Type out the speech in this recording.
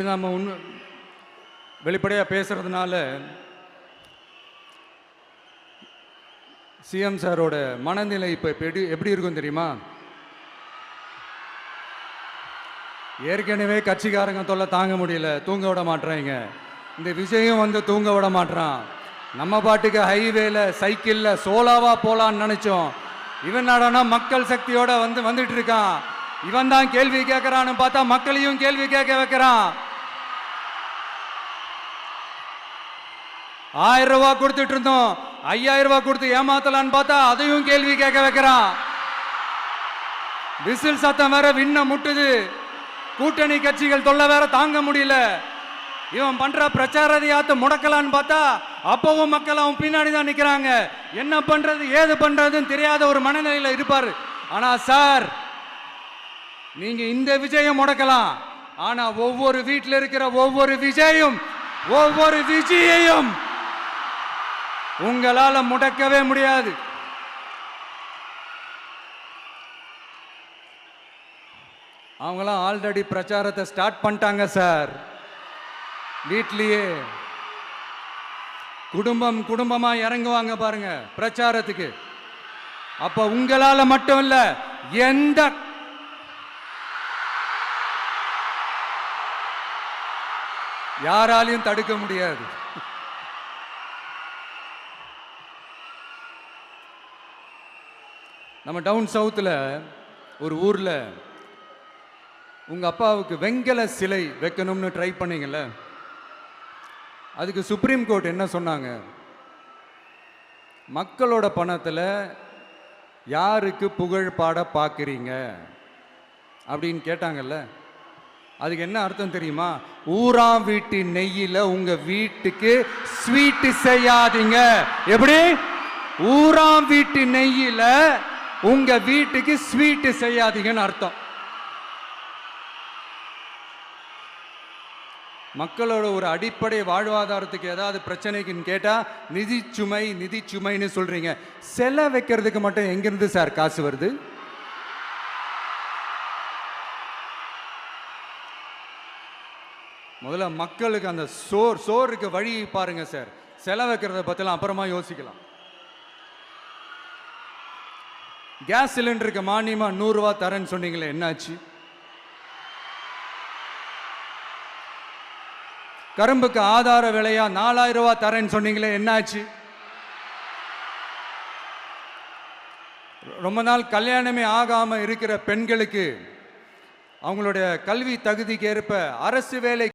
நம்ம வெளிப்படையாக பேசுறதுனால சிஎம் சாரோட மனநிலை இப்போ எப்படி இருக்கும் தெரியுமா? ஏற்கனவே கட்சிக்காரங்க தொல்லை தாங்க முடியல, தூங்க விட மாட்டேறாங்க. இந்த விஜயம் தூங்க விட மாட்டான். நம்ம பாட்டுக்கு ஹைவேல சைக்கிளில் சோலாவா போலான்னு நினைச்சோம். இவன் நாடானா மக்கள் சக்தியோட வந்துட்டு இருக்கான். இவன் தான் கேள்வி கேட்கறான்னு பார்த்தா மக்களையும் கேள்வி கேட்க வைக்கிறான். 1000 ரூபாய் கொடுத்துட்டு இருந்தோம், 5000 ரூபாய் கொடுத்து ஏமாத்தலான்னு பார்த்தா அதையும் கேள்வி கேட்க வைக்கிறான். விசில் சத்தம் வேற விண்ண முட்டுது. கூட்டணி கட்சிகள் தொல்லை வேற தாங்க முடியல. இவன் பண்ற பிரச்சாரத்தையாத்த முடக்கலான்னு பார்த்தா அப்பவும் மக்கள் அவன் பின்னாடி தான் நிக்கிறாங்க. என்ன பண்றது ஏது பண்றதுன்னு தெரியாத ஒரு மனநிலையில இருப்பாரு. ஆனா சார், நீங்க இந்த விஜயம் முடக்கலாம், ஆனா ஒவ்வொரு வீட்டில் இருக்கிற ஒவ்வொரு விஜயையும் உங்களால முடக்கவே முடியாது. அவங்களாம் ஆல்ரெடி பிரச்சாரத்தை ஸ்டார்ட் பண்ணிட்டாங்க சார். வீட்லயே குடும்பமா இறங்குவாங்க பாருங்க பிரச்சாரத்துக்கு. அப்ப உங்களால மட்டும் இல்ல, எந்த யாராலையும் தடுக்க முடியாது. நம்ம டவுன் சவுத்தில் ஒரு ஊரில் உங்கள் அப்பாவுக்கு வெங்கல சிலை வைக்கணும்னு ட்ரை பண்ணீங்கல்ல, அதுக்கு சுப்ரீம் கோர்ட் என்ன சொன்னாங்க? மக்களோட பணத்தில் யாருக்கு புகழ் பாட பார்க்குறீங்க அப்படின்னு கேட்டாங்கல்ல. அதுக்கு என்ன அர்த்தம் தெரியுமா? ஊராம் வீட்டு நெய்யில் உங்க வீட்டுக்கு ஸ்வீட் செய்யாதீங்க. எப்படி? ஊராம் வீட்டு நெய்யில் உங்க வீட்டுக்கு ஸ்வீட் செய்யாதீங்கன்னு அர்த்தம். மக்களோட ஒரு அடிப்படை வாழ்வாதாரத்துக்கு ஏதாவது பிரச்சனைக்குன்னு கேட்டா நிதி சுமைன்னு சொல்றீங்க. செலை வைக்கிறதுக்கு மட்டும் எங்கிருந்து சார் காசு வருது? முதல்ல மக்களுக்கு அந்த சோறுக்கு வழி பாருங்க சார். செலவு வைக்கிறத பத்திலாம் அப்புறமா யோசிக்கலாம். கேஸ் சிலிண்டருக்கு மானியமா 100 ரூபாய் தரேன்னு சொன்னீங்களே, என்னாச்சு? கரும்புக்கு ஆதார விலையா 4000 ரூபாய் தரேன்னு சொன்னீங்களே, என்னாச்சு? ரொம்ப நாள் கல்யாணமே ஆகாம இருக்கிற பெண்களுக்கு அவங்களுடைய கல்வி தகுதிக்கு ஏற்ப அரசு வேலை